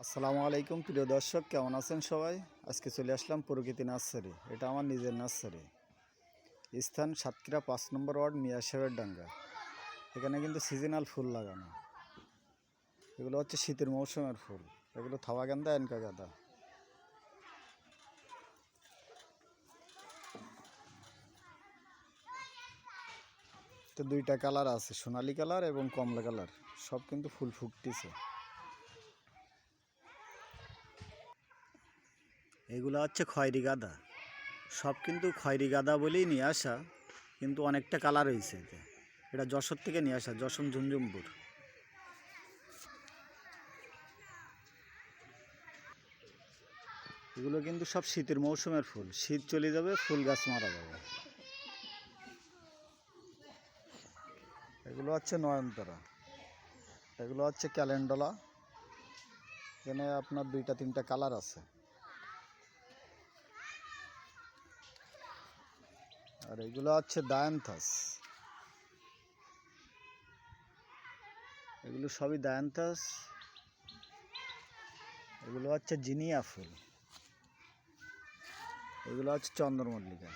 আসসালামু আলাইকুম প্রিয় দর্শক, কেমন আছেন সবাই? আজকে চলে আসলাম প্রকৃতি নার্সারি। এটা আমার নিজের নার্সারি। স্থান সাতক্ষীরা 5 নম্বর ওয়ার্ড মিয়াসাহেবের ডাঙ্গা। এখানে কিন্তু সিজনাল ফুল লাগানো। এগুলো হচ্ছে শীতের মৌসুমের ফুল। এগুলো থাওয়া গাঁদা, এনকা গাঁদা। তো দুইটা কালার আছে, সোনালী কালার এবং কমলা কালার। সব কিন্তু ফুল ফুটতেছে। এগুলো হচ্ছে খয়েরি গাঁদা। সব কিন্তু খয়েরি গাঁদা বলেই নিয়ে আসা, কিন্তু অনেকটা কালার হয়েছে। এটা যশোর থেকে নিয়ে আসা, যশোর ঝুমঝুমপুর। এগুলো কিন্তু সব শীতের মৌসুমের ফুল। শীত চলে যাবে, ফুল গাছ মারা যাবে। এগুলো হচ্ছে নয়নতারা, এগুলো হচ্ছে ক্যালেন্ডুলা। এখানে আপনার 2-3টা কালার আছে। আর এগুলো হচ্ছে ডায়ান্থাস। এগুলো সবই ডায়ান্থাস। এগুলো হচ্ছে জিনিয়া ফুল। এগুলো হচ্ছে চন্দ্রমল্লিকা।